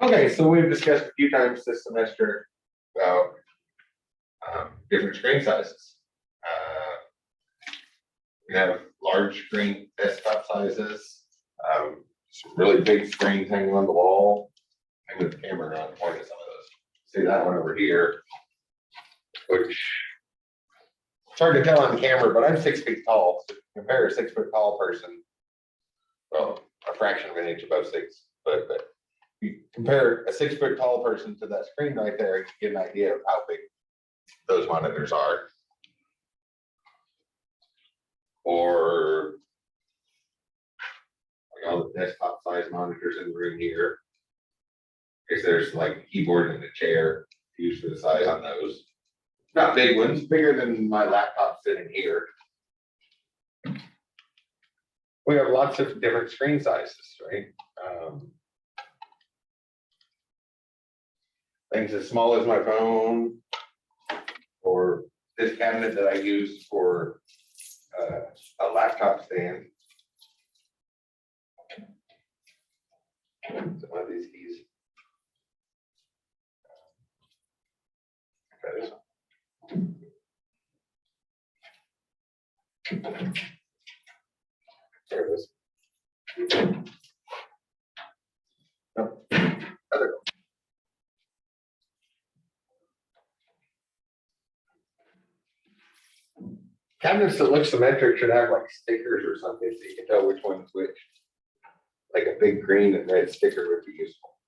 Okay, so we've discussed a few times this semester about different screen sizes. We have large screen desktop sizes, some really big screens hanging on the wall. I'm with the camera around the point of some of those. See that one over here, which it's hard to tell on the camera, but I'm 6 feet tall. So compare a 6 foot tall person, well, a fraction of an inch above 6 foot, but you compare a 6 foot tall person to that screen right there, you get an idea of how big those monitors are. Or like all the desktop size monitors in the room here. I guess there's like a keyboard and a chair used for the size on those. Not big ones, bigger than my laptop sitting here. We have lots of different screen sizes, right? Things as small as my phone, or this cabinet that I use for a laptop stand. Some of these keys. Okay, this one. There it is. Oh, other. Cabinets that look symmetric should have like stickers or something so you can tell which one's which. Like a big green and red sticker would be useful.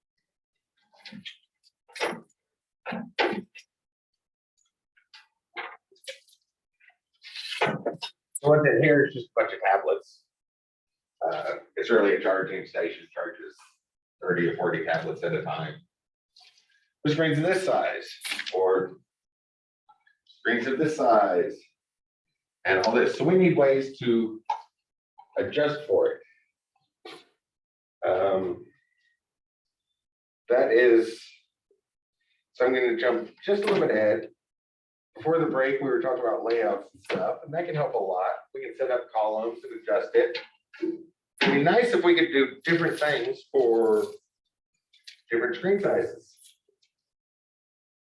So what's in here is just a bunch of tablets. It's really a charging station, charges 30 or 40 tablets at a time. The screens of this size, or screens of this size, and all this. So we need ways to adjust for it. That is, so I'm going to jump just a little bit ahead. Before the break, we were talking about layouts and stuff, and that can help a lot. We can set up columns and adjust it. It'd be nice if we could do different things for different screen sizes.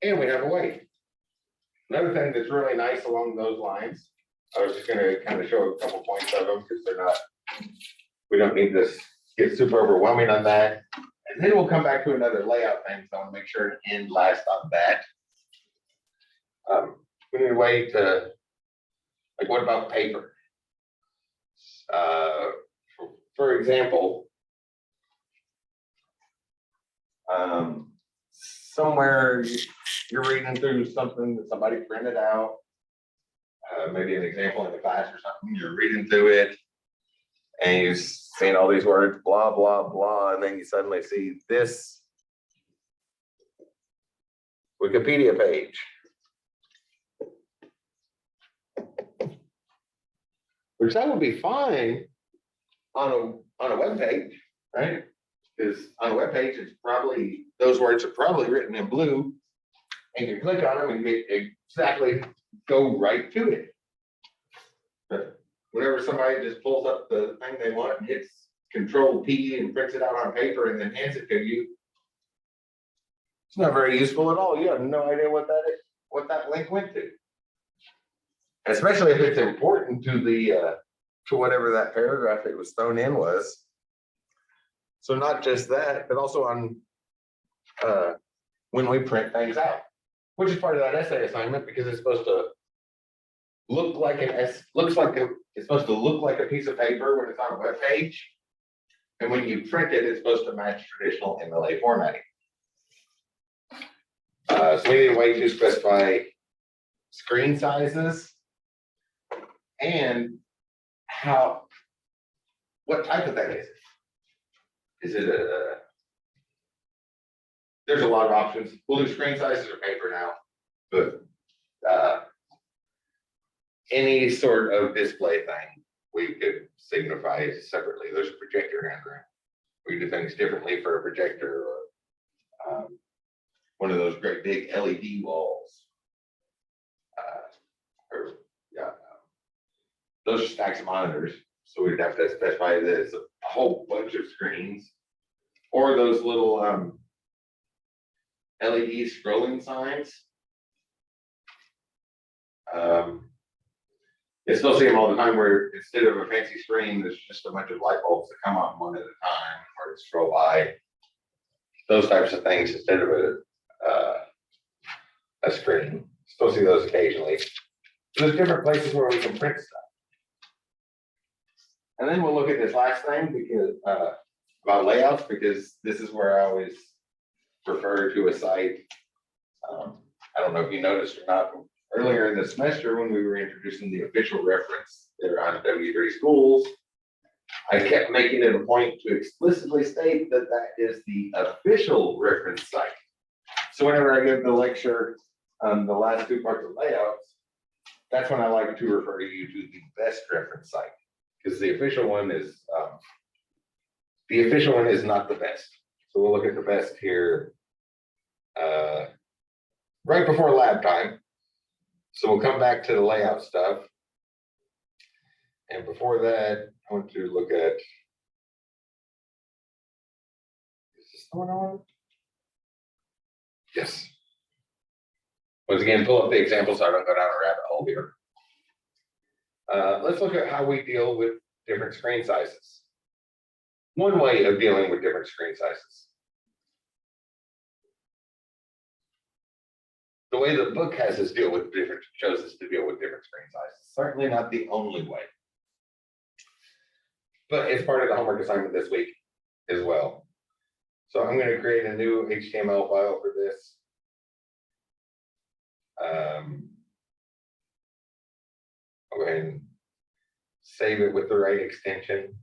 And we have a way. Another thing that's really nice along those lines, I was just going to kind of show a couple points of them because they're not, we don't need to get super overwhelming on that. And then we'll come back to another layout thing, so I want to make sure to end last on that. We need a way to, like, what about paper? For example, somewhere you're reading through something that somebody printed out, maybe an example in the class or something, you're reading through it, and you're seeing all these words, blah, blah, blah, and then you suddenly see this Wikipedia page. Which that would be fine on a web page, right? Because on a web page, it's probably, those words are probably written in blue, and you click on them and get exactly go right to it. But whenever somebody just pulls up the thing they want and hits Control P and prints it out on paper and then hands it to you, it's not very useful at all. You have no idea what that is, what that link went to. Especially if it's important to the to whatever that paragraph it was thrown in was. So not just that, but also on when we print things out, which is part of that essay assignment because it's supposed to look like it's supposed to look like a piece of paper when it's on a web page, and when you print it, it's supposed to match traditional MLA formatting. So we need a way to specify screen sizes and what type of thing is it? Is it there's a lot of options. We'll do screen sizes or paper now, but any sort of display thing we could signify separately. There's a projector rendering. We do things differently for a projector or one of those great big LED walls. Those are stacks of monitors, so we'd have to specify this a whole bunch of screens, or those little LED scrolling signs. You still see them all the time where instead of a fancy screen, there's just a bunch of light bulbs that come on one at a time or scroll by. Those types of things instead of a screen. Still see those occasionally. There's different places where we can print stuff. And then we'll look at this last thing because about layouts, because this is where I always refer to a site. I don't know if you noticed or not, earlier in the semester when we were introducing the official reference there on W3 Schools, I kept making it a point to explicitly state that that is the official reference site. So whenever I give the lecture on the last two parts of layouts, that's when I like to refer you to the best reference site, because the official one is not the best. So we'll look at the best here right before lab time. So we'll come back to the layout stuff. And before that, I want to look at, is this the one on? Yes. Once again, pull up the example so I don't go down a rabbit hole here. Let's look at how we deal with different screen sizes. One way of dealing with different screen sizes. The way the book has us deal with different, shows us to deal with different screen sizes. Certainly not the only way. But it's part of the homework assignment this week as well. So I'm going to create a new HTML file for this. I'll go ahead and save it with the right extension.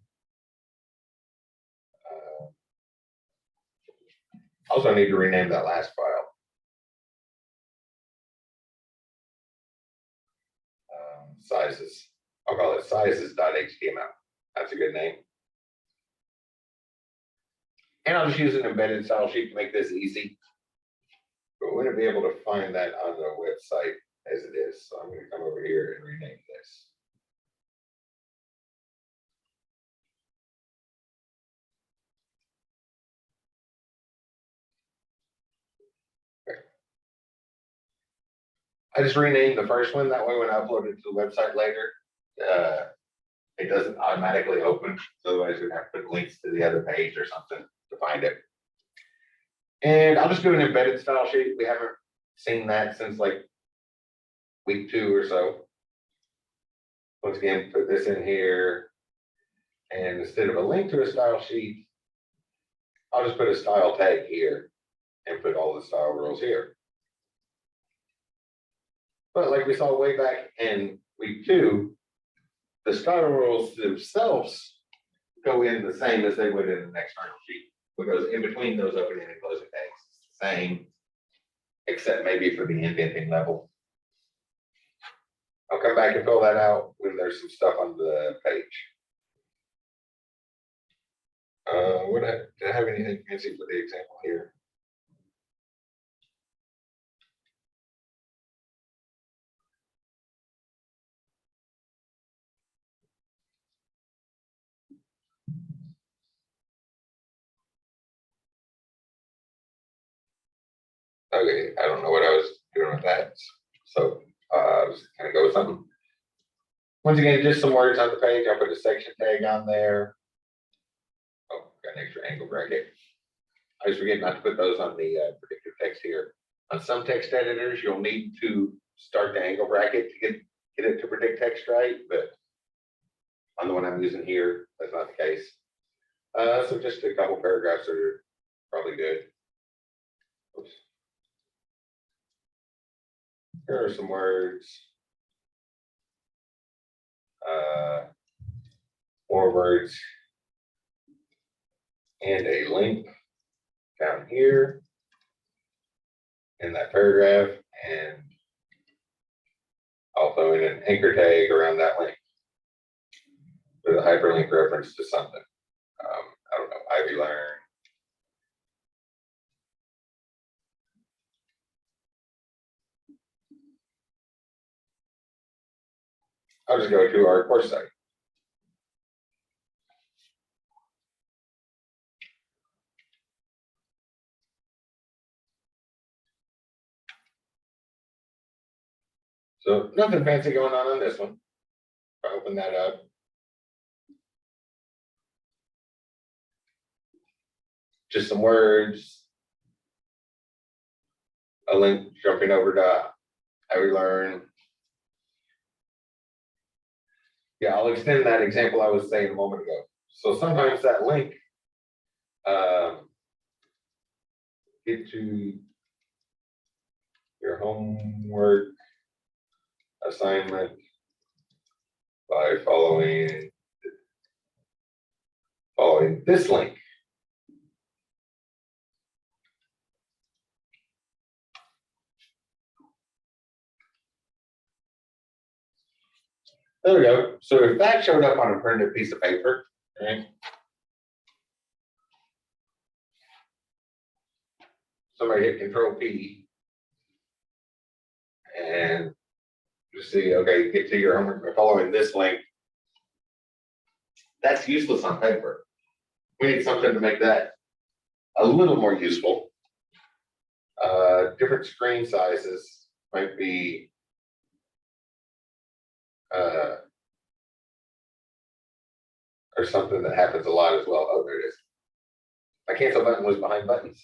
Also need to rename that last file. Sizes. I'll call it sizes.html. That's a good name. And I'll just use an embedded style sheet to make this easy. But we wouldn't be able to find that on the website as it is. So I'm going to come over here and rename this. Okay. I just renamed the first one. That way when I upload it to the website later, it doesn't automatically open. So otherwise we'd have to put links to the other page or something to find it. And I'll just do an embedded style sheet. We haven't seen that since like week 2 or so. Once again, put this in here. And instead of a link to a style sheet, I'll just put a style tag here and put all the style rules here. But like we saw way back in week 2, the style rules themselves go in the same as they would in an external sheet. Because in between those opening and closing tags, it's the same, except maybe for the indenting level. I'll come back and fill that out when there's some stuff on the page. Did I have anything fancy for the example here? Okay, I don't know what I was doing with that. So I was gonna go with something. Once again, just some words on the page. I'll put a section tag on there. Oh, got an extra angle bracket. I just forget not to put those on the predictive text here. On some text editors, you'll need to start the angle bracket to get it to predict text right, but on the one I'm using here, that's not the case. So just a couple paragraphs are probably good. Oops. Here are some words. More words. And a link down here in that paragraph, and I'll throw in an anchor tag around that link with a hyperlink reference to something. I don't know, Ivy Learn. I'll just go to our course site. So nothing fancy going on this one. If I open that up. Just some words. A link jumping over to how we learn. Yeah, I'll extend that example I was saying a moment ago. So sometimes that link get to your homework assignment by following this link. There we go. So if that showed up on a printed piece of paper, right? Somebody hit Control P and you see, okay, get to your homework by following this link. That's useless on paper. We need something to make that a little more useful. Different screen sizes might be or something that happens a lot as well. Oh, there it is. My cancel button was behind buttons.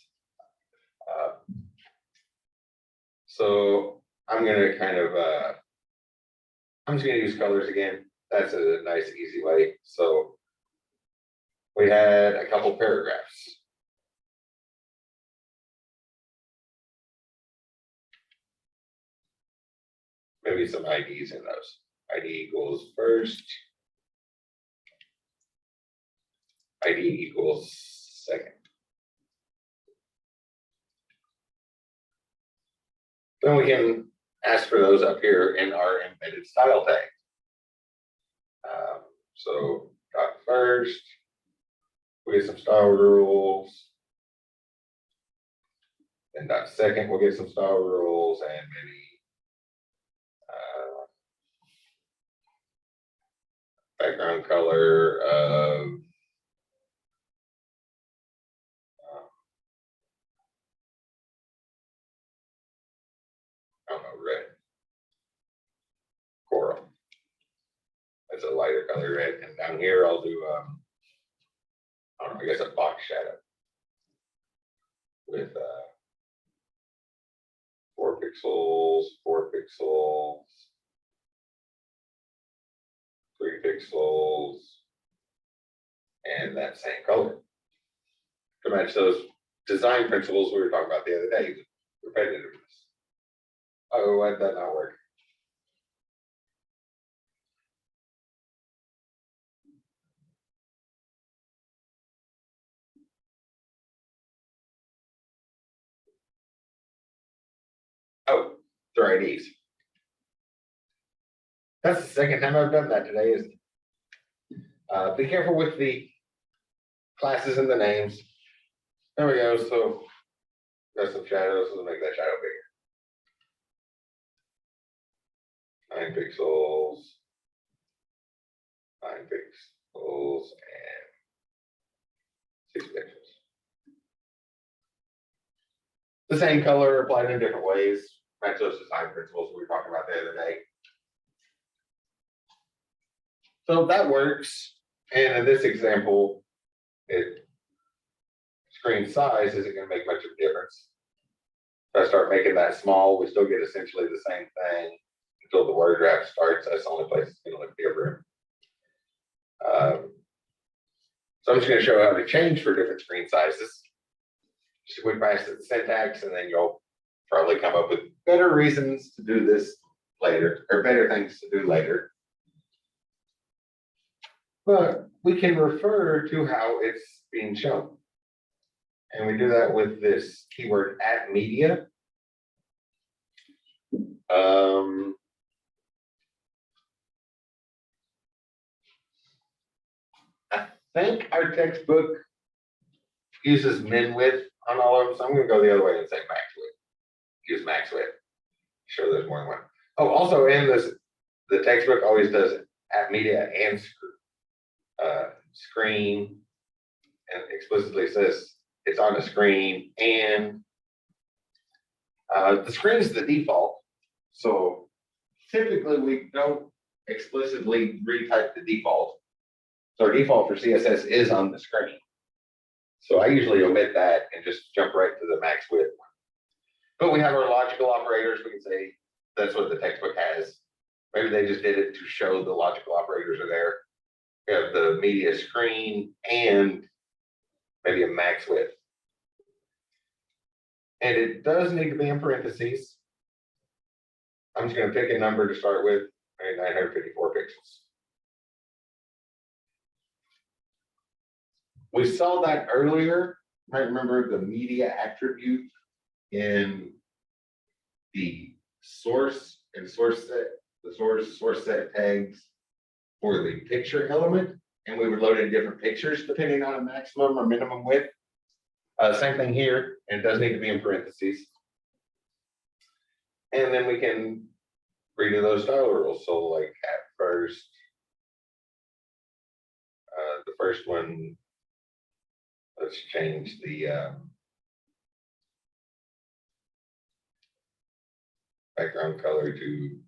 So I'm gonna kind of I'm just gonna use colors again. That's a nice, easy way. So we had a couple paragraphs. Maybe some IDs in those. ID equals first. ID equals second. Then we can ask for those up here in our embedded style tag. So dot first, we get some style rules. And dot second, we'll get some style rules and maybe background color of I don't know, red. Coral. That's a lighter color red. And down here I'll do I don't know, I guess a box shadow with 4 pixels, 4 pixels, 3 pixels, and that same color to match those design principles we were talking about the other day, repetitiveness. Oh, why did that not work? Oh, they're IDs. That's the second time I've done that today. Is be careful with the classes and the names. There we go. So got some shadows. Let's make that shadow bigger. 9 pixels. 9 pixels and 6 pixels. The same color applied in different ways. Match those design principles we were talking about the other day. So that works. And in this example, screen size isn't going to make much of a difference. If I start making that small, we still get essentially the same thing until the word draft starts. That's the only place it's going to look different. So I'm just going to show how to change for different screen sizes. Just quick pass to the syntax, and then you'll probably come up with better reasons to do this later, or better things to do later. But we can refer to how it's being shown. And we do that with this keyword at media. I think our textbook uses min width on all of them, so I'm going to go the other way and say max width. Use max width. Sure, there's more than one. Oh, also in this, the textbook always does at media and screen, and explicitly says it's on the screen, and the screen is the default. So typically we don't explicitly retype the default. So our default for CSS is on the screen. So I usually omit that and just jump right to the max width. But we have our logical operators. We can say that's what the textbook has. Maybe they just did it to show the logical operators are there. We have the media screen and maybe a max width. And it does need to be in parentheses. I'm just going to pick a number to start with, 954 pixels. We saw that earlier. You might remember the media attribute in the source and source set, the source set tags for the picture element, and we would load in different pictures depending on a maximum or minimum width. Same thing here, and it does need to be in parentheses. And then we can redo those style rules. So like at first, the first one, let's change the background color to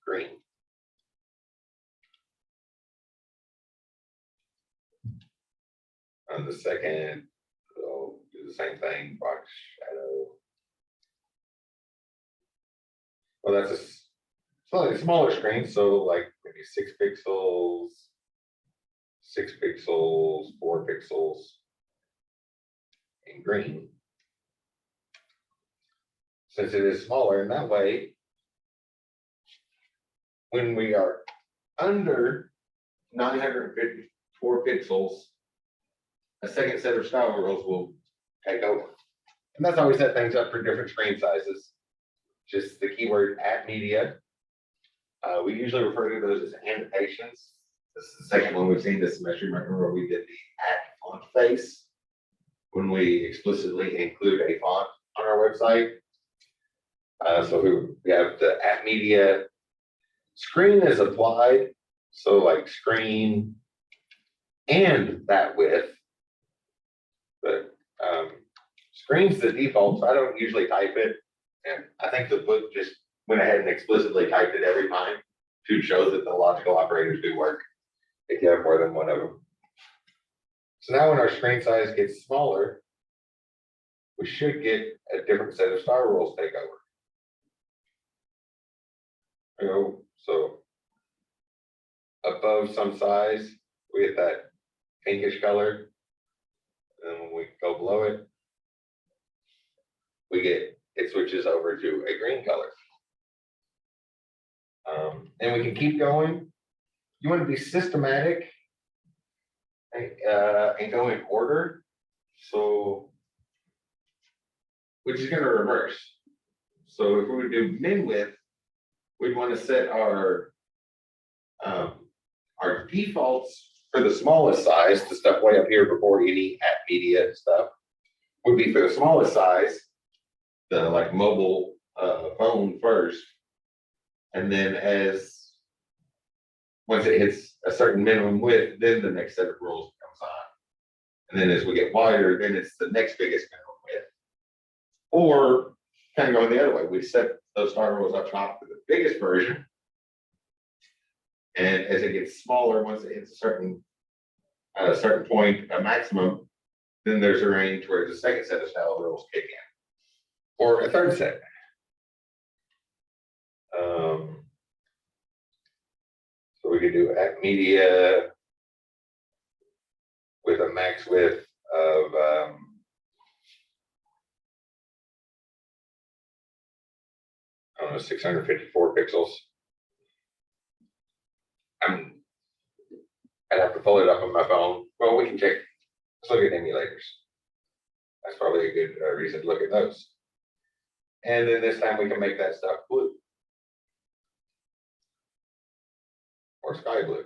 green. On the second, we'll do the same thing, box shadow. Well, that's a slightly smaller screen, so like maybe 6 pixels, 6 pixels, 4 pixels in green. Since it is smaller in that way, when we are under 954 pixels, a second set of style rules will take over. And that's how we set things up for different screen sizes. Just the keyword at media. We usually refer to those as annotations. This is the second one we've seen this semester. You might remember we did the at font face when we explicitly include a font on our website. So we have the at media. Screen is applied. So like screen and that width. But screen's the default, so I don't usually type it. And I think the book just went ahead and explicitly typed it every time to show that the logical operators do work if you have more than one of them. So now when our screen size gets smaller, we should get a different set of style rules take over. So above some size, we get that pinkish color. And when we go below it, it switches over to a green color. And we can keep going. You want to be systematic and go in order. So we're just going to reverse. So if we would do min width, we'd want to set our defaults for the smallest size, the stuff way up here before any at media stuff, would be for the smallest size, the like mobile phone first. And then once it hits a certain minimum width, then the next set of rules comes on. And then as we get wider, then it's the next biggest minimum width. Or kind of going the other way, we set those style rules up top for the biggest version. And as it gets smaller, once it hits a certain point, a maximum, then there's a range where the second set of style rules kick in, or a third set. So we could do at media with a max width of I don't know, 654 pixels. I'd have to pull it up on my phone. Well, we can check. Let's look at emulators. That's probably a good reason to look at those. And then this time we can make that stuff blue or sky blue.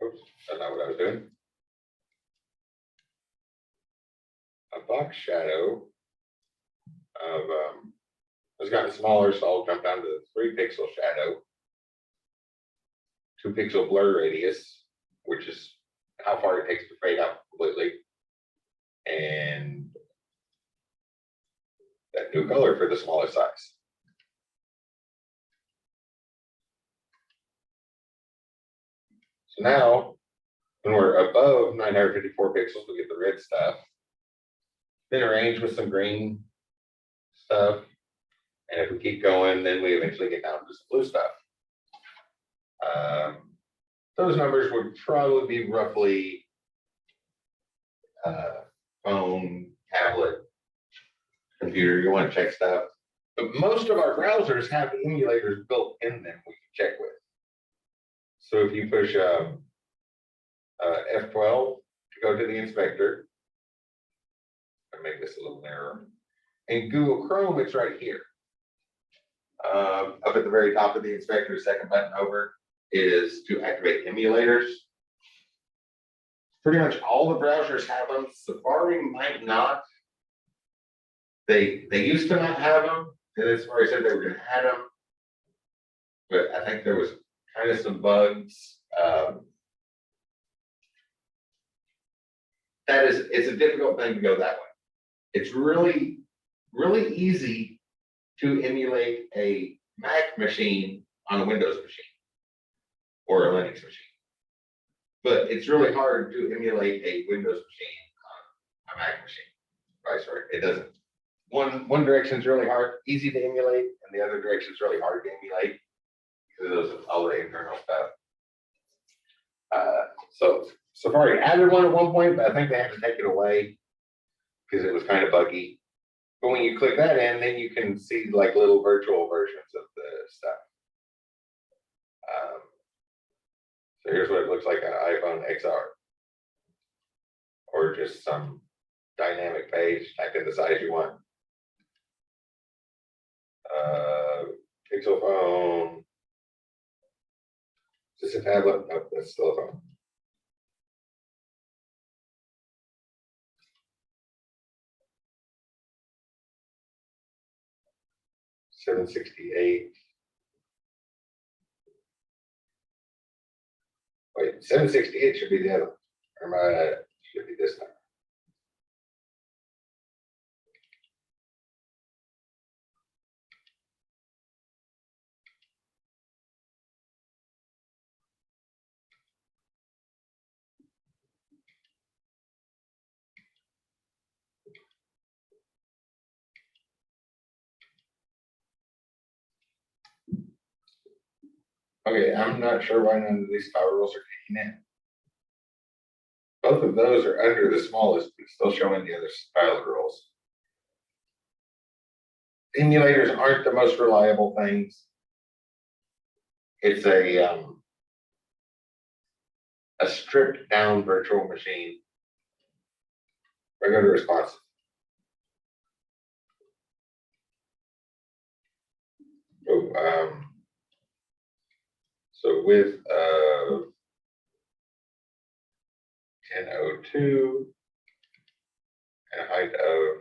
Oops, that's not what I was doing. A box shadow of it's gotten smaller, so I'll jump down to the 3 pixel shadow. 2 pixel blur radius, which is how far it takes to fade out completely. And that new color for the smallest size. So now, when we're above 954 pixels, we get the red stuff. Then arrange with some green stuff. And if we keep going, then we eventually get down to some blue stuff. Those numbers would probably be roughly phone, tablet, computer. You want to check stuff. But most of our browsers have emulators built in them we can check with. So if you push F12 to go to the inspector, I'll make this a little narrower. In Google Chrome, it's right here. Up at the very top of the inspector, second button over is to activate emulators. Pretty much all the browsers have them. Safari might not. They used to not have them, and then Safari said they were going to add them. But I think there was kind of some bugs. It's a difficult thing to go that way. It's really, really easy to emulate a Mac machine on a Windows machine or a Linux machine. But it's really hard to emulate a Windows machine on a Mac machine. Vice versa. It doesn't. One direction is really hard, easy to emulate, and the other direction is really hard to emulate because of all the internal stuff. So Safari added one at one point, but I think they had to take it away because it was kind of buggy. But when you click that in, then you can see like little virtual versions of the stuff. So here's what it looks like on an iPhone XR. Or just some dynamic page, type in the size you want. Pixel phone. Is this a tablet? No, that's still a phone. $768. Wait, 768 should be the other one. Or should be this number. Okay, I'm not sure why none of these power rules are kicking in. Both of those are under the smallest, but still showing the other pilot rules. Emulators aren't the most reliable things. It's a stripped down virtual machine. Regular response. So width of 1002 and a height of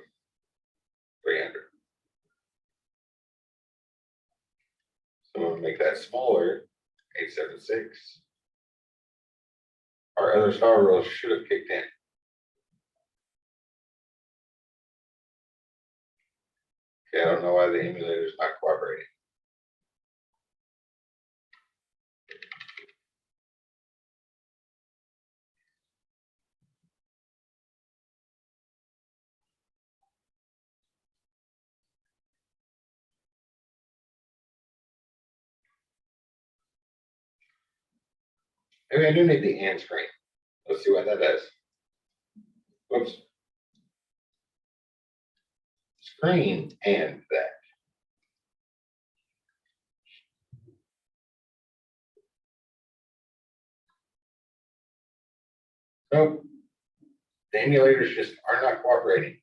300. So I'm going to make that smaller, 876. Our other star rules should have kicked in. Okay, I don't know why the emulator is not cooperating. Maybe I do need the and screen. Let's see what that does. Whoops. Screen and that. Nope. The emulators just are not cooperating.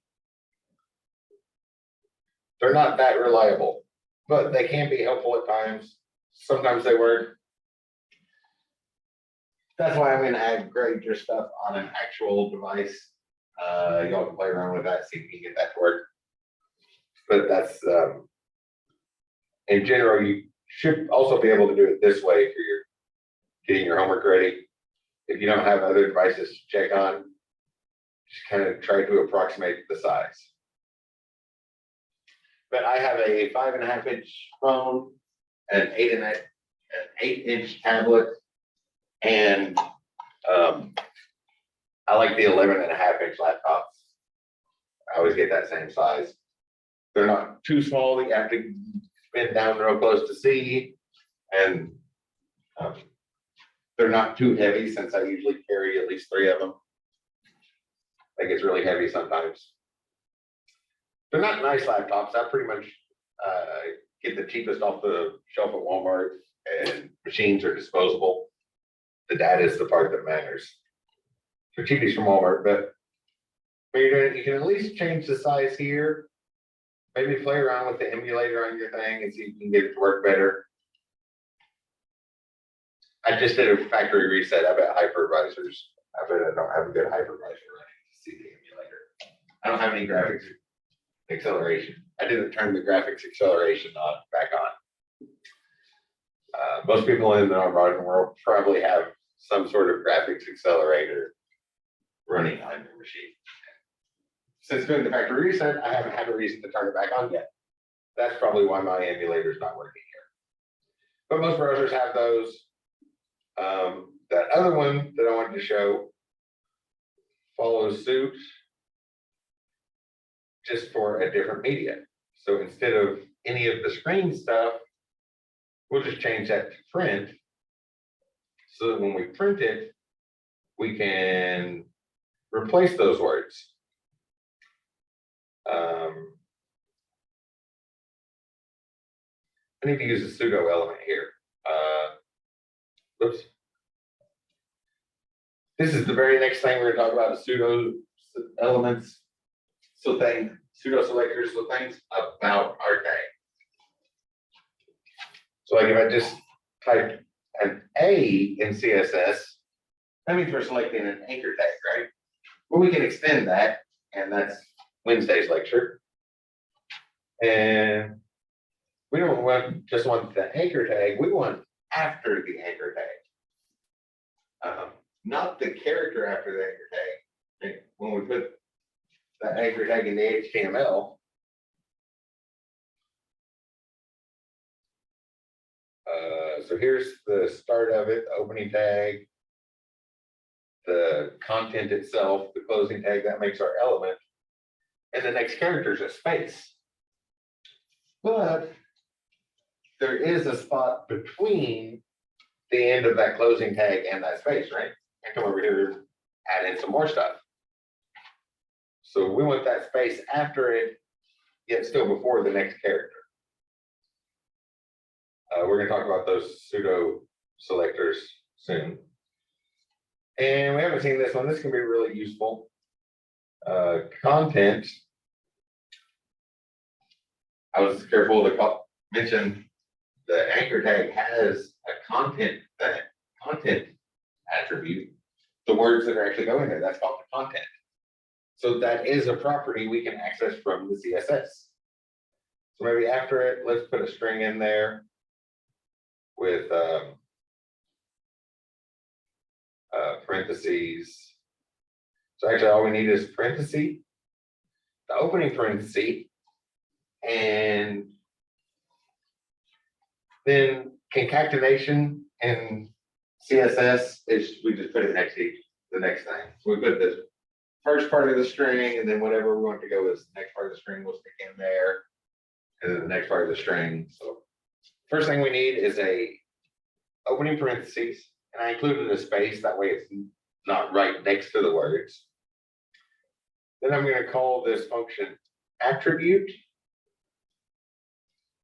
They're not that reliable, but they can be helpful at times. Sometimes they work. That's why I'm going to grade your stuff on an actual device. Y'all can play around with that, see if you can get that to work. But that's, in general, you should also be able to do it this way for your getting your homework ready. If you don't have other devices to check on, just kind of try to approximate the size. But I have a 5.5-inch phone, an 8-inch tablet, and I like the 11.5-inch laptops. I always get that same size. They're not too small that you have to bend down real close to see, and they're not too heavy since I usually carry at least 3 of them. It gets really heavy sometimes. They're not nice laptops. I pretty much get the cheapest off the shelf at Walmart, and machines are disposable. The data is the part that matters. So cheapies from Walmart, but when you're doing it, you can at least change the size here. Maybe play around with the emulator on your thing and see if you can get it to work better. I just did a factory reset. I bet hypervisors. I bet I don't have a good hypervisor running to see the emulator. I don't have any graphics acceleration. I didn't turn the graphics acceleration back on. Most people in the modern world probably have some sort of graphics accelerator running on their machine. Since doing the factory reset, I haven't had a reason to turn it back on yet. That's probably why my emulator is not working here. But most browsers have those. That other one that I wanted to show follows suit just for a different media. So instead of any of the screen stuff, we'll just change that to print. So that when we print it, we can replace those words. I need to use a pseudo element here. Oops. This is the very next thing we're going to talk about, pseudo elements. So pseudo selectors, so things about our tag. So like if I just type an A in CSS, that means we're selecting an anchor tag, right? Well, we can extend that, and that's Wednesday's lecture. And we don't just want the anchor tag, we want after the anchor tag. Not the character after the anchor tag. When we put the anchor tag in the HTML, so here's the start of it, the opening tag, the content itself, the closing tag, that makes our element. And the next character is a space. But there is a spot between the end of that closing tag and that space, right? I come over here and add in some more stuff. So we want that space after it, yet still before the next character. We're going to talk about those pseudo selectors soon. And we haven't seen this one. This can be really useful. Content. I was careful to mention the anchor tag has a content attribute. The words that are actually going there, that's called the content. So that is a property we can access from the CSS. So maybe after it, let's put a string in there with parentheses. So actually all we need is parenthesis, the opening parenthesis, and then concatenation in CSS is we just put it next to the next thing. So we put the first part of the string, and then whatever we want to go is the next part of the string we'll stick in there, and then the next part of the string. So first thing we need is a opening parentheses, and I included a space, that way it's not right next to the words. Then I'm going to call this function attribute.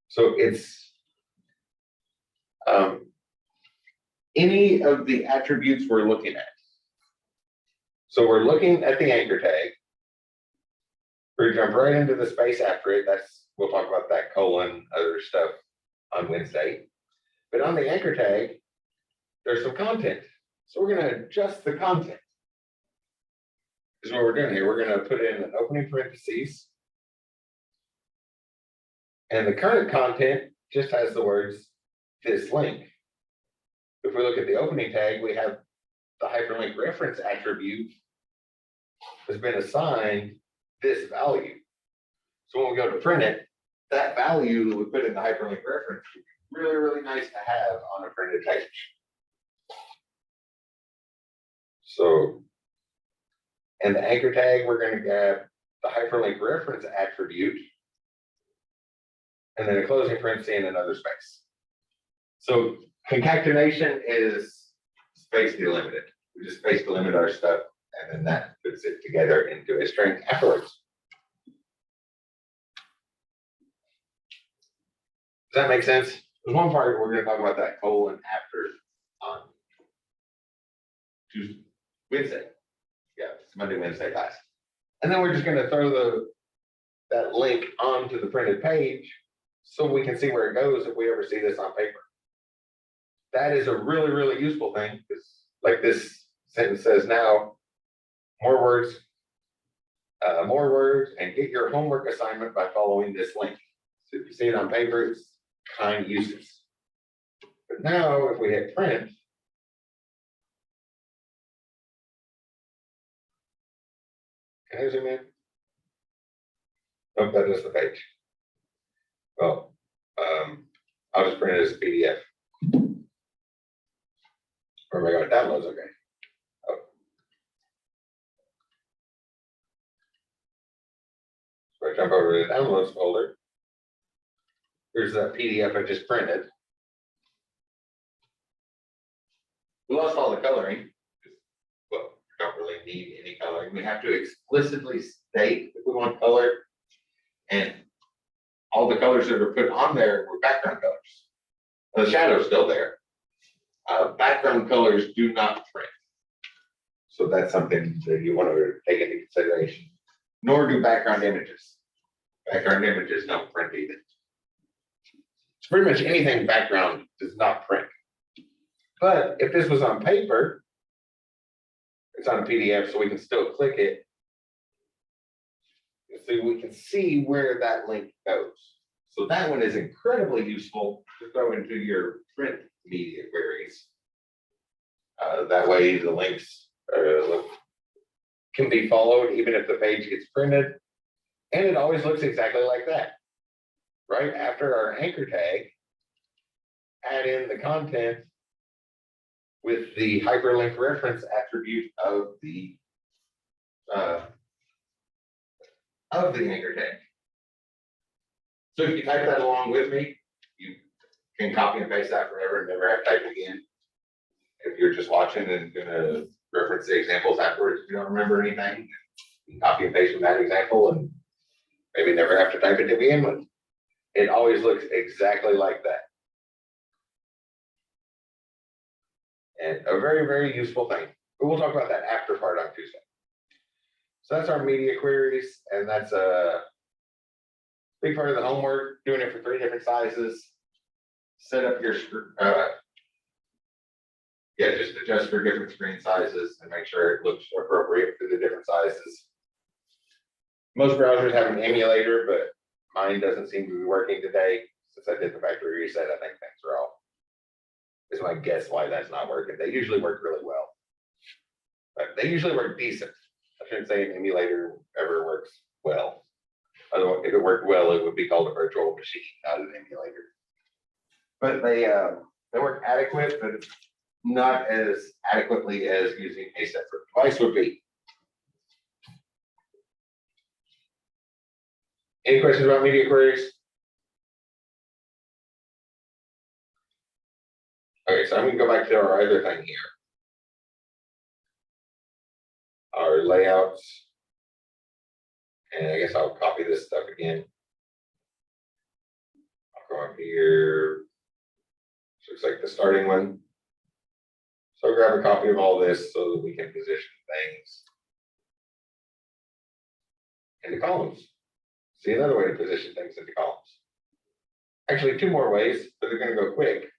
So it's any of the attributes we're looking at. So we're looking at the anchor tag. We're going to jump right into the space after it. We'll talk about that colon, other stuff on Wednesday. But on the anchor tag, there's some content. So we're going to adjust the content. This is what we're doing here. We're going to put in an opening parentheses. And the current content just has the words this link. if we look at the opening tag, we have the hyperlink reference attribute has been assigned this value. So when we go to print it, that value that we put in the hyperlink reference is really, really nice to have on a printed page. So, and the anchor tag, we're going to grab the hyperlink reference attribute, and then a closing parenthesis and another space. So concatenation is space delimited. We just space delimit our stuff, and then that puts it together into a string afterwards. Does that make sense? There's one part we're going to talk about that colon after on Tuesday, Wednesday. Yeah, it's Monday, Wednesday class. And then we're just going to throw that link onto the printed page so we can see where it goes if we ever see this on paper. That is a really, really useful thing, because like this sentence says now, more words, and get your homework assignment by following this link. So if you see it on paper, it's kind of useless. But now if we hit print, can I zoom in? Oh, that is the page. Well, I'll just print it as a PDF. Or am I going to downloads? Okay. Oh. So I jump over to the downloads folder. Here's that PDF I just printed. We lost all the coloring. Well, we don't really need any coloring. We have to explicitly state if we want color. And all the colors that are put on there were background colors. The shadow's still there. Background colors do not print. So that's something that you want to take into consideration. Nor do background images. Background images don't print either. So pretty much anything background does not print. But if this was on paper, it's on a PDF, so we can still click it. So we can see where that link goes. So that one is incredibly useful to throw into your print media queries. That way the links can be followed even if the page gets printed. And it always looks exactly like that. Right after our anchor tag, add in the content with the hyperlink reference attribute of the anchor tag. So if you type that along with me, you can copy and paste that forever and never have to type it again. If you're just watching and gonna reference the examples afterwards, if you don't remember anything, you can copy and paste from that example and maybe never have to type it to begin with. It always looks exactly like that. And a very, very useful thing. But we'll talk about that after part on Tuesday. So that's our media queries, and that's a big part of the homework, doing it for 3 different sizes. Set up your, just adjust for different screen sizes and make sure it looks appropriate for the different sizes. Most browsers have an emulator, but mine doesn't seem to be working today. Since I did the factory reset, I think things are off. Is my guess why that's not working. They usually work really well. But they usually work decent. I shouldn't say an emulator ever works well. Otherwise, if it worked well, it would be called a virtual machine, not an emulator. But they work adequate, but not as adequately as using a separate device would be. Any questions about media queries? Okay, so I'm going to go back to our other thing here. Our layouts. And I guess I'll copy this stuff again. I'll go up here. Looks like the starting one. So I'll grab a copy of all this so that we can position things into columns. See another way to position things into columns. Actually, 2 more ways, but they're going to go quick.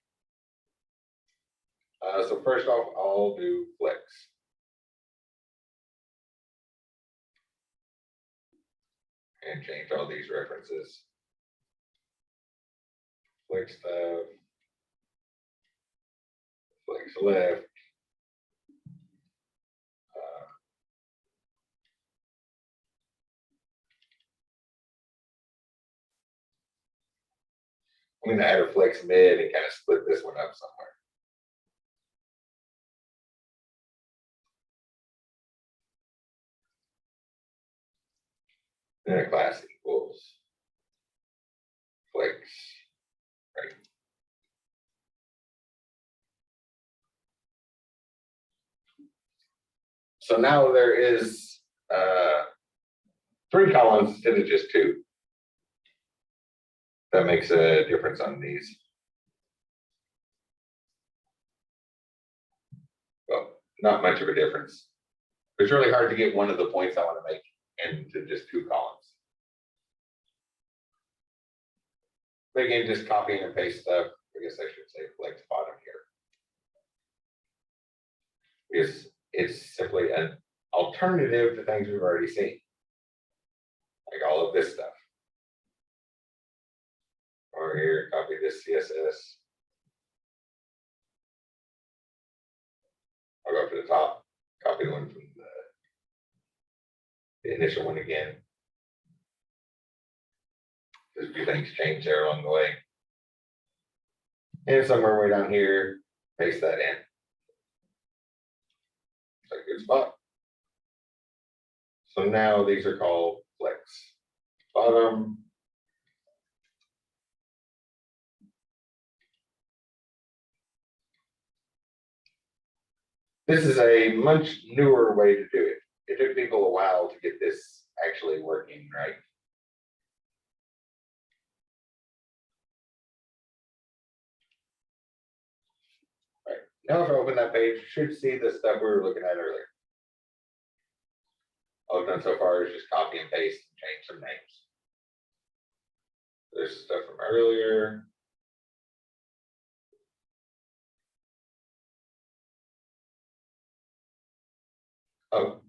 So first off, I'll do flex. And change all these references. Flex stuff. flex left. I'm going to add a flex mid and kind of split this one up somewhere. And a class equals flex right. So now there is 3 columns instead of just 2. That makes a difference on these. Well, not much of a difference. It's really hard to get one of the points I want to make into just 2 columns. Again, just copying and paste stuff. I guess I should say flex bottom here. It's simply an alternative to things we've already seen. Like all of this stuff. Over here, copy this CSS. I'll go up to the top, copy the one from the initial one again. There's a few things change there along the way. And somewhere way down here, paste that in. It's a good spot. So now these are called flex bottom. This is a much newer way to do it. It took people a while to get this actually working right. Right. Now if I open that page, you should see the stuff we were looking at earlier. All I've done so far is just copy and paste and change some names. There's stuff from earlier. Oh,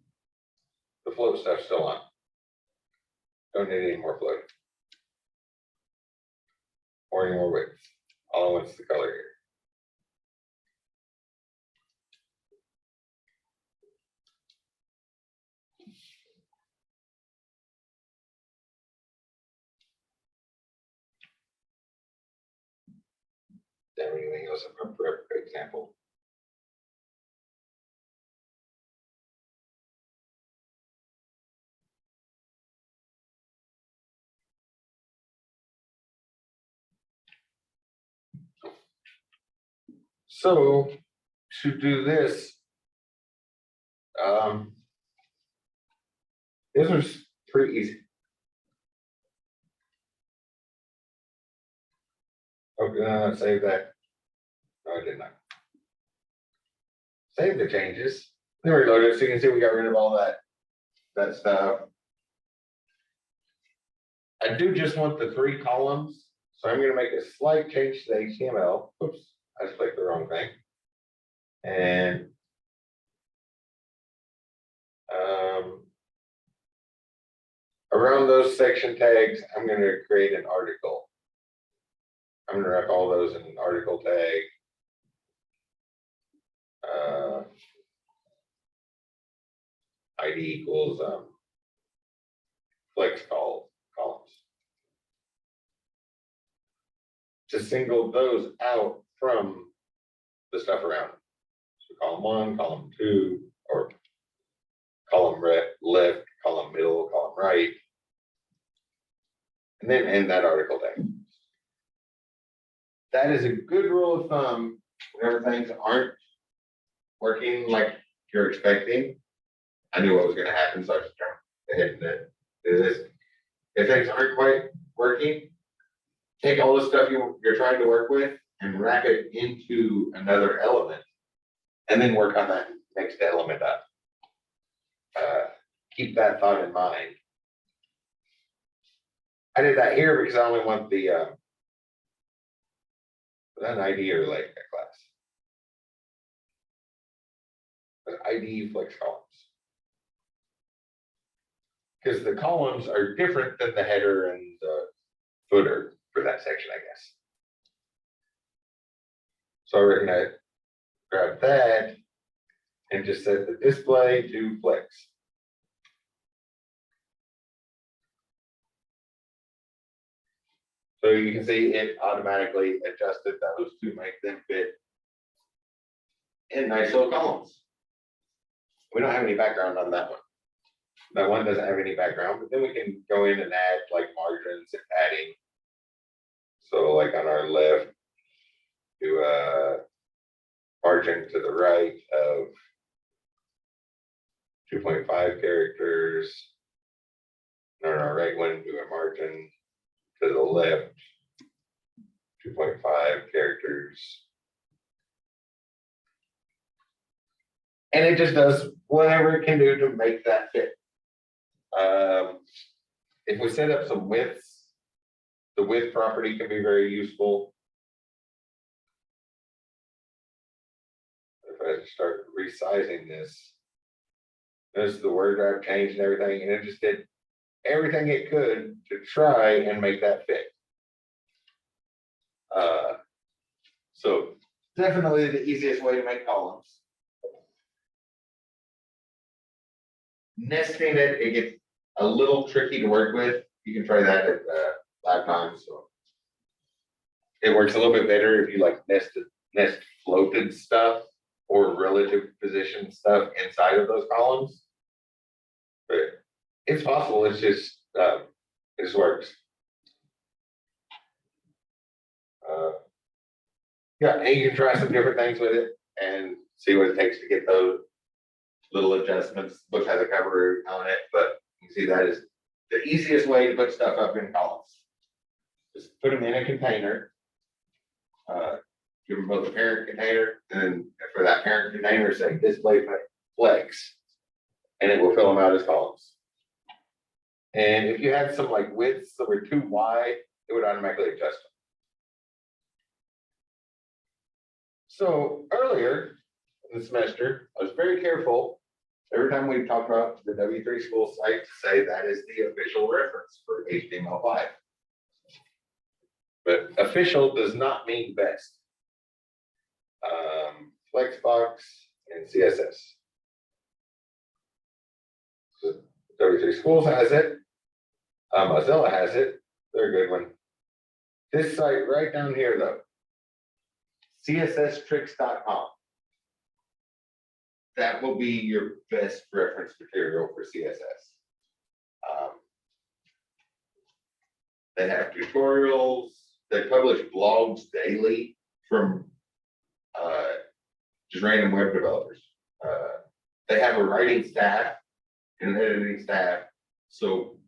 the float stuff's still on. Don't need any more float. Or any more width. All I want is the color here. Then anything else for example. So to do this, this was pretty easy. Okay, save that. No, I did not. Save the changes. Then reload it so you can see we got rid of all that stuff. I do just want the 3 columns, so I'm going to make a slight change to the HTML. Oops, I just clicked the wrong thing. And around those section tags, I'm going to create an article. I'm going to wrap all those in an article tag. ID equals flex columns. To single those out from the stuff around them. So column 1, column 2, or column left, column middle, column right, and then end that article tag. That is a good rule of thumb whenever things aren't working like you're expecting. I knew what was going to happen, so I just jumped ahead and do this. If things aren't quite working, take all the stuff you're trying to work with and wrap it into another element, and then work on that next element up. Keep that thought in mind. I did that here because I only want the an ID or like a class. But ID flex columns. Because the columns are different than the header and the footer for that section, I guess. So I reckon grab that and just set the display to flex. So you can see it automatically adjusted those to make them fit in nice little columns. We don't have any background on that one. That one doesn't have any background, but then we can go in and add like margins and padding. So like on our left, do a margin to the right of 2.5 characters. And on our right one, do a margin to the left, 2.5 characters. And it just does whatever it can do to make that fit. If we set up some widths, the width property can be very useful. If I start resizing this, notice the word drive changed and everything, and it just did everything it could to try and make that fit. So definitely the easiest way to make columns. Nesting it gets a little tricky to work with. You can try that at lab time. So it works a little bit better if you like nest floated stuff or relative position stuff inside of those columns. But it's possible. It's just it just works. Yeah, and you can try some different things with it and see what it takes to get those little adjustments. Book has a cover on it, but you see that is the easiest way to put stuff up in columns. Just put them in a container. Give them both a parent container, and for that parent container, say display flex, and it will fill them out as columns. And if you had some like widths that were too wide, it would automatically adjust them. So earlier in the semester, I was very careful every time we talked about the W3 school site to say that is the official reference for HTML5. But official does not mean best. Flexbox and CSS. So W3 Schools has it. Mozilla has it. They're a good one. This site right down here, though, CSStricks.com. That will be your best reference material for CSS. They have tutorials. They publish blogs daily from just random web developers. They have a writing staff and an editing staff. So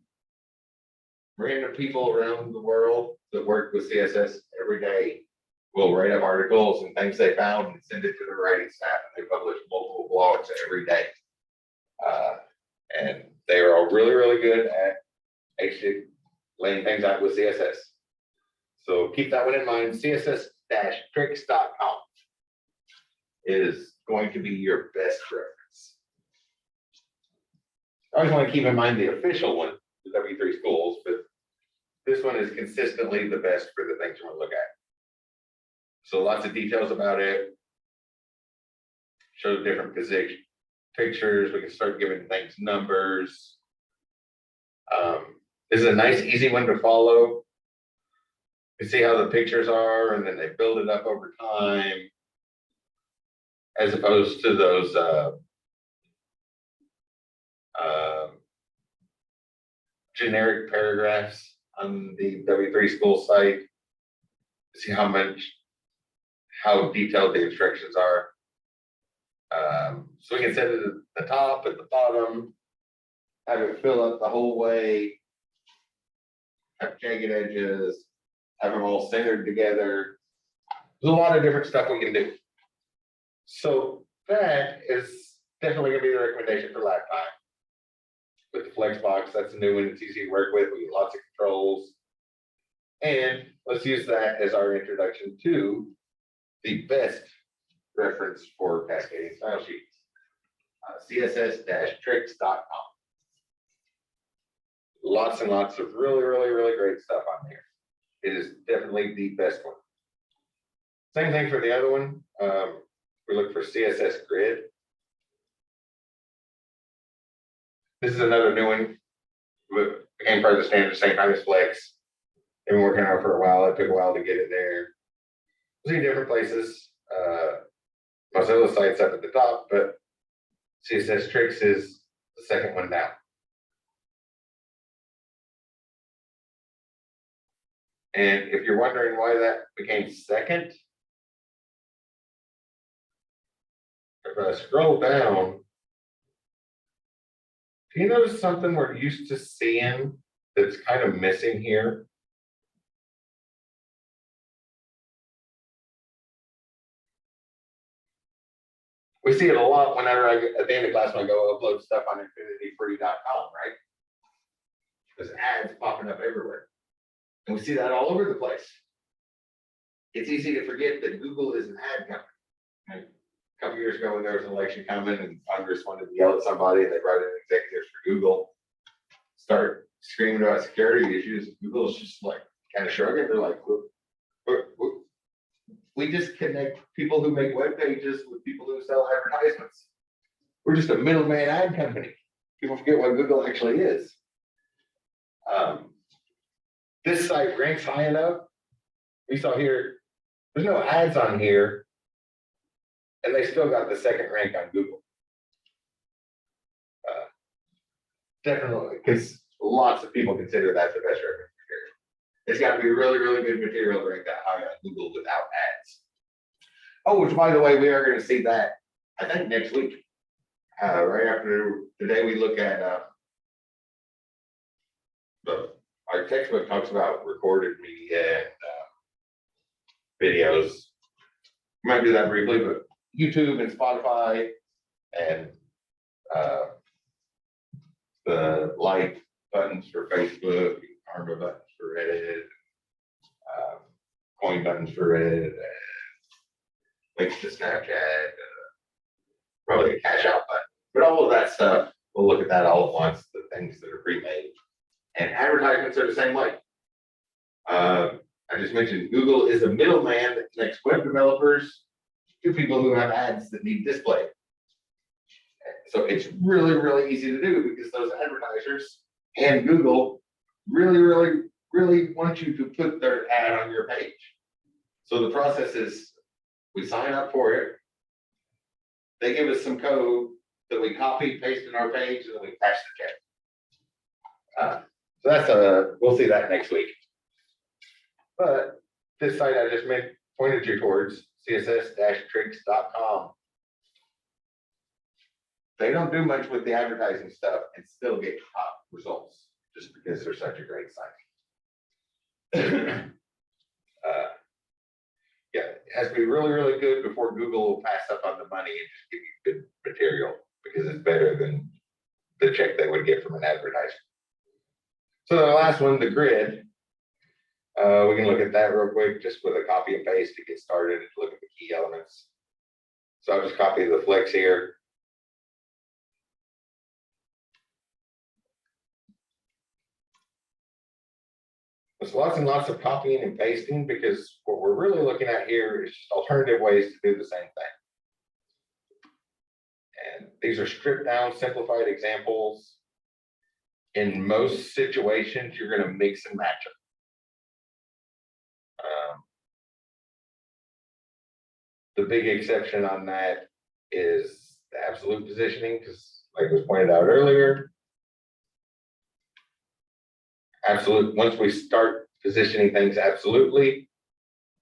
random people around the world that work with CSS every day will write up articles and things they found and send it to the writing staff, and they publish multiple blogs every day. And they are all really, really good at actually laying things out with CSS. So keep that one in mind. CSS-tricks.com is going to be your best reference. I always want to keep in mind the official one, the W3 Schools, but this one is consistently the best for the things you want to look at. So lots of details about it. Shows different position pictures. We can start giving things numbers. This is a nice, easy one to follow. You see how the pictures are, and then they build it up over time, as opposed to those generic paragraphs on the W3 School site. See how detailed the instructions are. So we can set it at the top, at the bottom, have it fill up the whole way, have jagged edges, have them all centered together. There's a lot of different stuff we can do. So that is definitely gonna be the recommendation for lab time. With the Flexbox, that's a new one, it's easy to work with, we get lots of controls. And let's use that as our introduction to the best reference for cascading style sheets. CSS-tricks.com. Lots and lots of really, really, really great stuff on there. It is definitely the best one. Same thing for the other one. we look for CSS grid. This is another new one. But became part of the standard, same time as Flex. They've been working on it for a while. It took a while to get it there. We'll see different places. Mozilla site's up at the top, but CSS Tricks is the second one down. And if you're wondering why that became second, if I scroll down, do you notice something we're used to seeing that's kind of missing here? We see it a lot whenever at the end of class when I go upload stuff on infinityfree.com, right? There's ads popping up everywhere. And we see that all over the place. It's easy to forget that Google is an ad company. Right? A couple years ago when there was an election coming and Congress wanted to yell at somebody and they brought in executives for Google, start screaming about security issues. Google's just like kind of shrugging. They're like, we just connect people who make web pages with people who sell advertisements. We're just a middleman ad company. People forget what Google actually is. This site ranks high enough. We saw here, there's no ads on here, and they still got the second rank on Google. Definitely, because lots of people consider that the best reference material. It's got to be really, really good material to rank that high on Google without ads. Oh, which by the way, we are going to see that, I think, next week. Right after today, we look at our textbook talks about recorded media and videos. We might do that briefly, but YouTube and Spotify and the like buttons for Facebook, karma buttons for Reddit, coin buttons for Reddit, and links to Snapchat, probably a cash out button. But all of that stuff, we'll look at that all at once, the things that are pre-made. And advertisements are the same way. I just mentioned Google is a middleman that connects web developers to people who have ads that need display. So it's really, really easy to do because those advertisers and Google really, really, really want you to put their ad on your page. So the process is we sign up for it. They give us some code that we copy, paste in our page, and then we patch the check. So that's we'll see that next week. But this site I just pointed you towards, css-tricks.com. They don't do much with the advertising stuff and still get top results just because they're such a great site. Yeah, it has to be really, really good before Google will pass up on the money and just give you good material because it's better than the check they would get from an advertiser. So the last one, the grid. We can look at that real quick just with a copy and paste to get started and look at the key elements. So I'll just copy the flex here. There's lots and lots of copying and pasting because what we're really looking at here is just alternative ways to do the same thing. And these are stripped down, simplified examples. In most situations, you're going to mix and match them. The big exception on that is the absolute positioning, because like was pointed out earlier, absolute, once we start positioning things absolutely,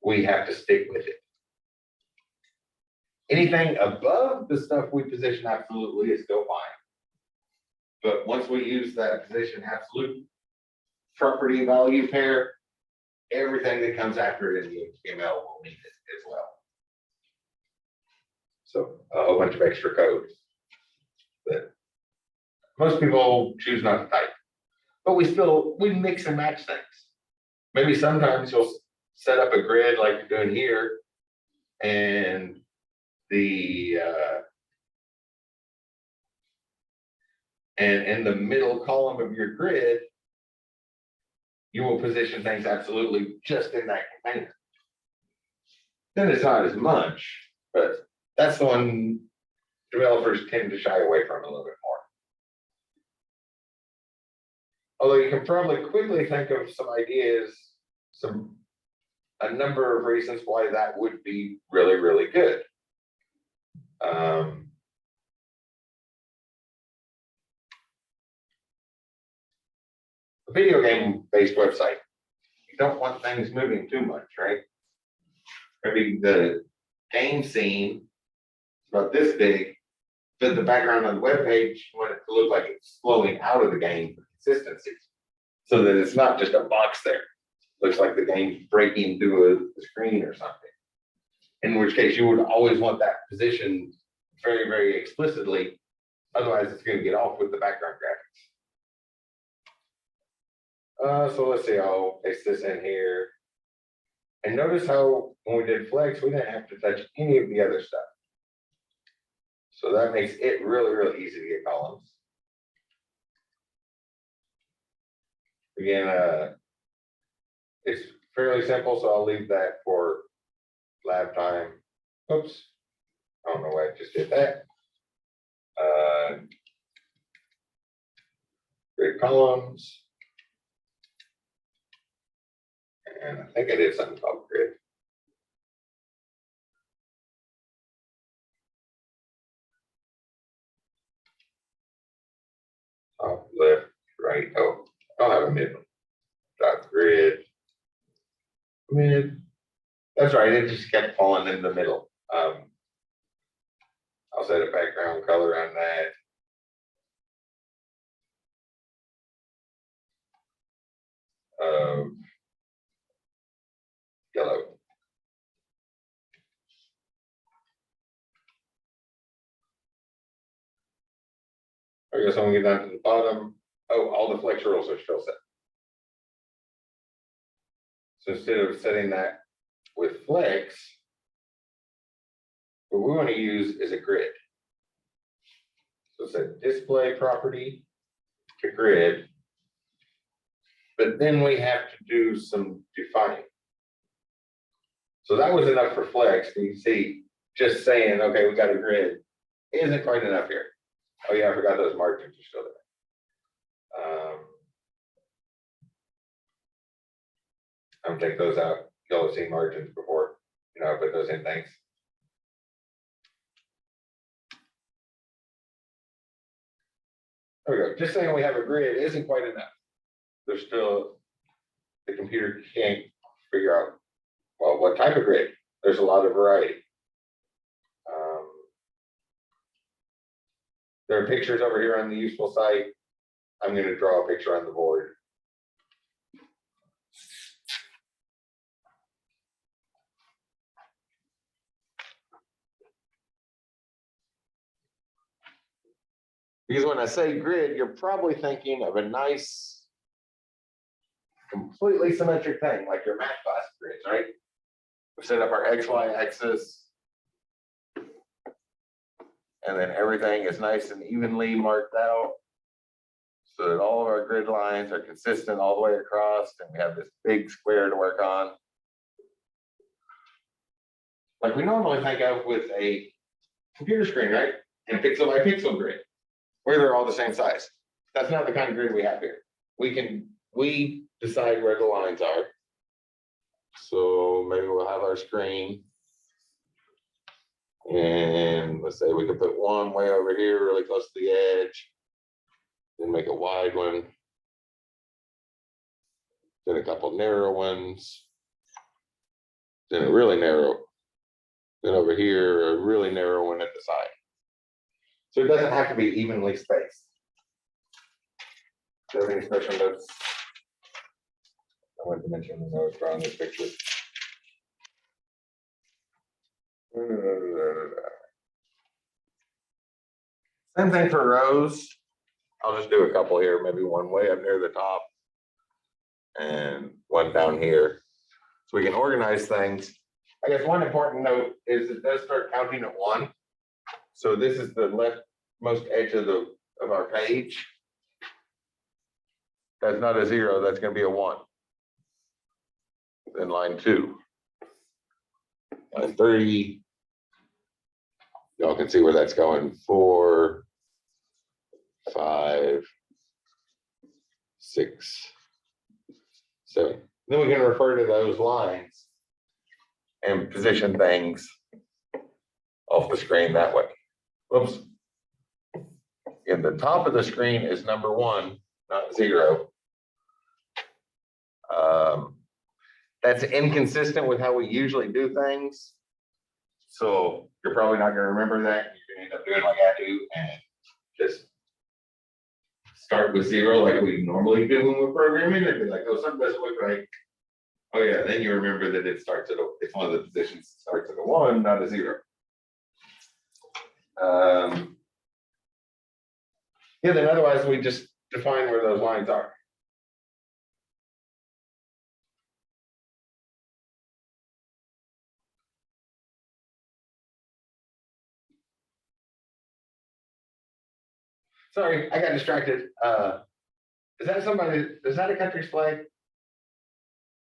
we have to stick with it. Anything above the stuff we position absolutely is still fine. But once we use that position absolute property value pair, everything that comes after it in the HTML will need it as well. So a whole bunch of extra code that most people choose not to type. But we mix and match things. Maybe sometimes you'll set up a grid like you're doing here, and and in the middle column of your grid, you will position things absolutely just in that container. Then it's not as much, but that's the one developers tend to shy away from a little bit more. Although you can probably quickly think of some ideas, a number of reasons why that would be really, really good. A video game based website, you don't want things moving too much, right? Maybe the game scene is about this big, but the background on the web page, you want it to look like it's flowing out of the game for consistency, so that it's not just a box there. Looks like the game's breaking through a screen or something. In which case, you would always want that positioned very, very explicitly. Otherwise, it's going to get off with the background graphics. So let's see. I'll paste this in here. And notice how when we did flex, we didn't have to touch any of the other stuff. So that makes it really, really easy to get columns. Again, it's fairly simple, so I'll leave that for lab time. Oops. I don't know why I just did that. Grid columns. And I think I did something called grid. Top, left, right. Oh, I'll have a middle. Dot grid. Mid. That's right. It just kept falling in the middle. I'll set a background color on that. Yellow. I guess I'm gonna get down to the bottom. Oh, all the flex rules are still set. So instead of setting that with flex, what we want to use is a grid. So set display property to grid, but then we have to do some defining. So that was enough for flex. You can see just saying, okay, we got a grid isn't quite enough here. Oh yeah, I forgot those margins are still there. I'm gonna take those out. You'll have seen margins before, I put those in things. There we go. Just saying we have a grid isn't quite enough. There's still, the computer can't figure out, well, what type of grid? There's a lot of variety. There are pictures over here on the useful site. I'm going to draw a picture on the board. Because when I say grid, you're probably thinking of a nice, completely symmetric thing, like your math class grids, right? We set up our XY axis, and then everything is nice and evenly marked out, so that all of our grid lines are consistent all the way across, and we have this big square to work on. Like we normally think of with a computer screen, right? And pixel by pixel grid, where they're all the same size. That's not the kind of grid we have here. We decide where the lines are. So maybe we'll have our screen. And let's say we could put one way over here, really close to the edge. Then make a wide one. Then a couple narrow ones. Then a really narrow. Then over here, a really narrow one at the side. So it doesn't have to be evenly spaced. Do you have any special notes? I want to mention when I was drawing this picture. Same thing for rows. I'll just do a couple here, maybe one way up near the top and one down here. So we can organize things. I guess one important note is it does start counting at 1. So this is the leftmost edge of our page. That's not a 0, that's going to be a 1. Then line 2. Line 3. Y'all can see where that's going. 4, 5, 6, 7. Then we can refer to those lines and position things off the screen that way. Whoops. In the top of the screen is number 1, not 0. That's inconsistent with how we usually do things. So you're probably not going to remember that. You're going to end up doing like I do and just start with 0 like we normally do when we're programming. And be like, oh, something doesn't look right. Oh yeah, then you remember that it starts at it's one of the positions starts at a 1, not a 0. Yeah, then otherwise we just define where those lines are. Sorry, I got distracted. Is that somebody, is that a country's flag?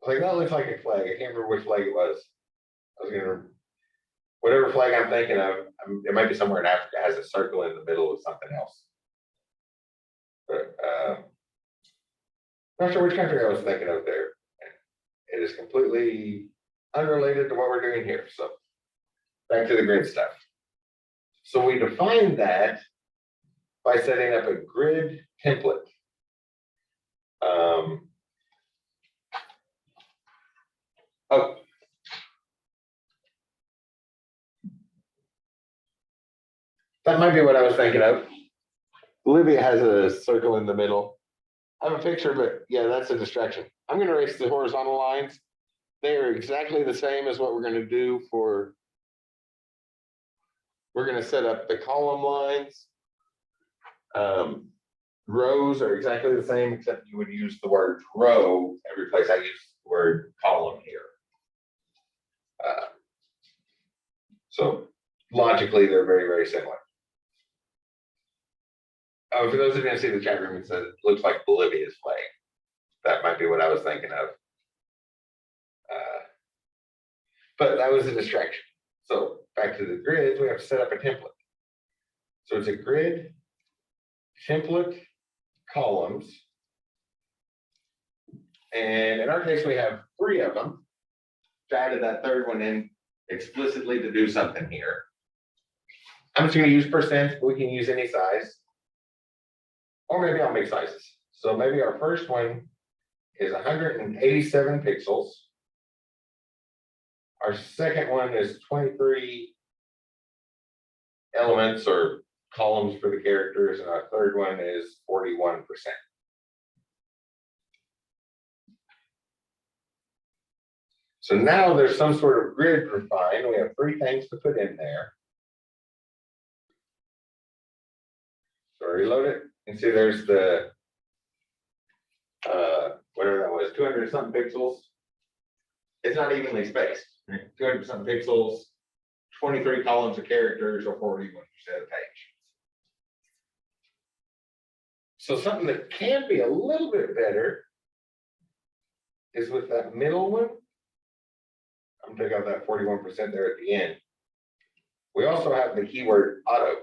Like, that looks like a flag. I can't remember which flag it was. I was gonna, whatever flag I'm thinking of, it might be somewhere in Africa, has a circle in the middle of something else. But not sure which country I was thinking of there. It is completely unrelated to what we're doing here. So back to the grid stuff. So we define that by setting up a grid template. Oh, that might be what I was thinking of. Olivia has a circle in the middle. I have a picture, but yeah, that's a distraction. I'm going to erase the horizontal lines. They are exactly the same as what we're going to do for, we're going to set up the column lines. Rows are exactly the same, except you would use the word row every place I use the word column here. So logically, they're very, very similar. Oh, for those who didn't see the chat room, it says it looks like Bolivia's flag. That might be what I was thinking of. But that was a distraction. So back to the grids, we have to set up a template. So it's a grid, template, columns. And in our case, we have 3 of them. I added that third one in explicitly to do something here. I'm just going to use percent, but we can use any size. Or maybe I'll make sizes. So maybe our first one is 187 pixels. Our second one is 23 elements or columns for the characters, and our third one is 41%. So now there's some sort of grid defined. We have 3 things to put in there. So reload it and see there's the whatever that was, 200 something pixels. It's not evenly spaced. 200 something pixels, 23 columns of characters, or 41% of the page. So something that can be a little bit better is with that middle one. I'm gonna take out that 41% there at the end. We also have the keyword auto.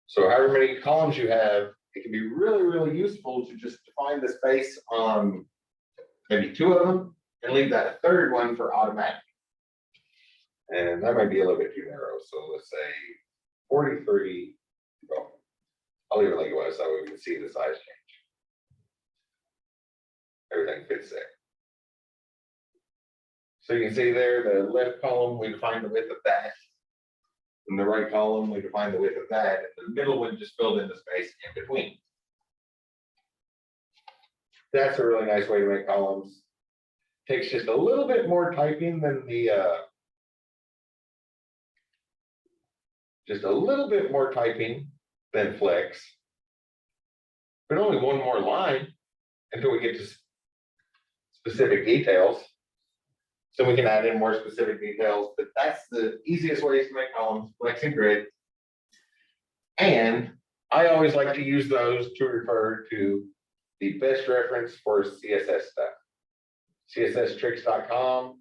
So however many columns you have, it can be really, really useful to just define the space on maybe 2 of them and leave that third one for automatic. And that might be a little bit too narrow. So let's say 43. Well, I'll leave it like it was so we can see the size change. Everything fits there. So you can see there, the left column, we define the width of that. In the right column, we define the width of that. And the middle one just filled in the space in between. That's a really nice way to make columns. Takes just a little bit more typing than the just a little bit more typing than Flex, but only 1 more line until we get to specific details. So we can add in more specific details, but that's the easiest ways to make columns, Flex and Grid. And I always like to use those to refer to the best reference for CSS stuff. CSStricks.com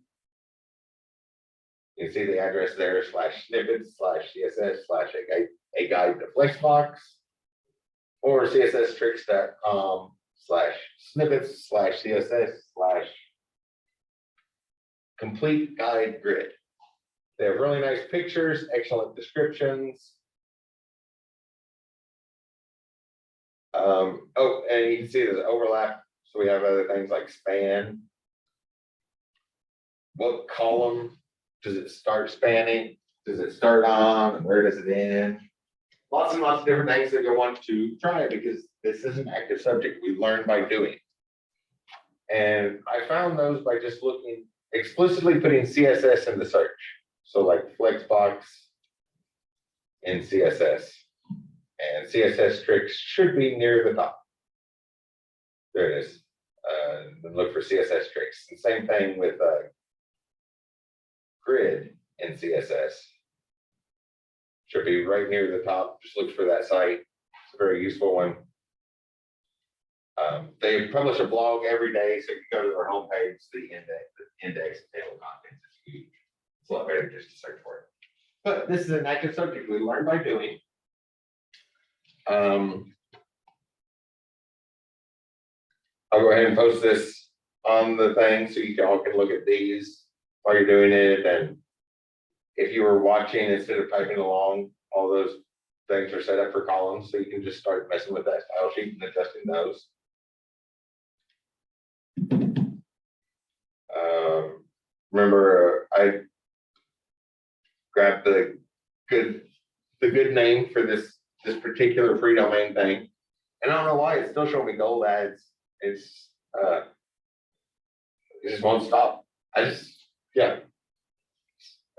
You can see the address there, /snippets/CSS/a guide to Flexbox, or CSSTricks.com/snippets/CSS/complete guide grid. They have really nice pictures, excellent descriptions. Oh, and you can see there's overlap. So we have other things like span. What column does it start spanning? Does it start on? And where does it end? Lots and lots of different things that you want to try, because this is an active subject. We learn by doing. And I found those by just looking, explicitly putting CSS in the search. So like Flexbox in CSS. And CSS tricks should be near the top. There it is. Then look for CSS tricks. And same thing with grid in CSS. Should be right near the top. Just look for that site. It's a very useful one. They publish a blog every day, so you can go to their homepage, the index table of contents is huge. It's a lot better just to search for it. But this is an active subject we learn by doing. I'll go ahead and post this on the thing so you all can look at these while you're doing it. And if you were watching instead of typing along, all those things are set up for columns, so you can just start messing with that style sheet and adjusting those. Remember, I grabbed the good name for this particular free domain thing, and I don't know why it's still showing me gold ads. It just won't stop.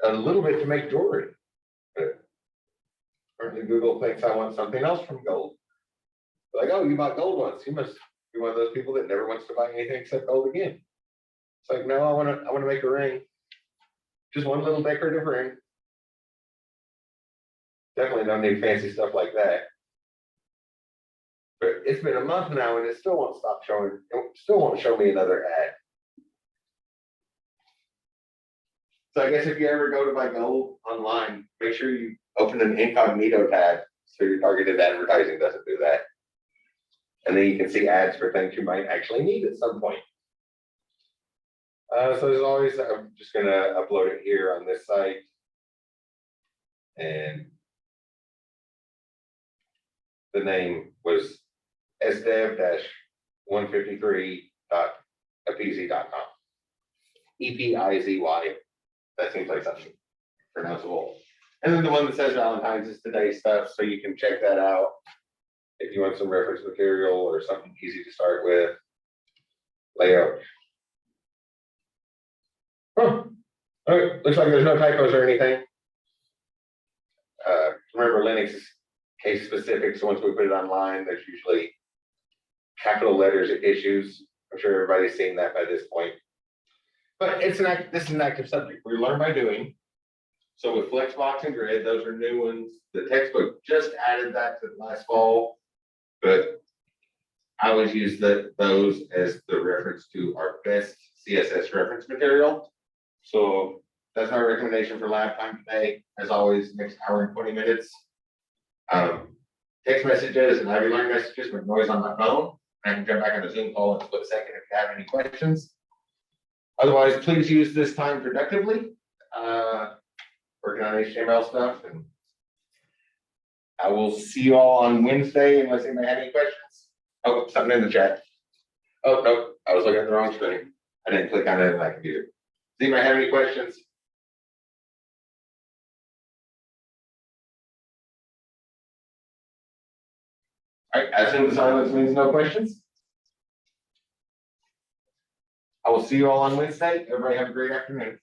A little bit to make jewelry. Apparently Google thinks I want something else from gold. Like, oh, you bought gold once. You must be one of those people that never wants to buy anything except gold again. It's like, no, I want to make a ring. Just one little decorative ring. Definitely don't need fancy stuff like that. But it's been a month now and it still won't stop showing. It still won't show me another ad. So I guess if you ever go to buy gold online, make sure you open an incognito tab so your targeted advertising doesn't do that. And then you can see ads for things you might actually need at some point. So as always, I'm just going to upload it here on this site. And the name was SDEV-153.epizy.com. EPIZY. That seems like something pronounceable. And then the one that says Valentine's is today's stuff, so you can check that out if you want some reference material or something easy to start with. Layout. Huh. All right. Looks like there's no typos or anything. Remember, Linux is case specific, so once we put it online, there's usually capital letters issues. I'm sure everybody's seen that by this point. But this is an active subject. We learn by doing. So with Flexbox and Grid, those are new ones. The textbook just added that to last fall, but I always use those as the reference to our best CSS reference material. So that's my recommendation for lab time today. As always, next hour and 20 minutes. Text messages and Ivy Learn messages with noise on my phone. I can jump back on the Zoom call in a split second if you have any questions. Otherwise, please use this time productively. Working on HTML stuff, and I will see you all on Wednesday unless anybody had any questions. Oh, something in the chat. Oh, nope, I was looking at the wrong screen. I didn't click on it on my computer. Does anybody have any questions? All right, I assume the silence means no questions. I will see you all on Wednesday. Everybody have a great afternoon.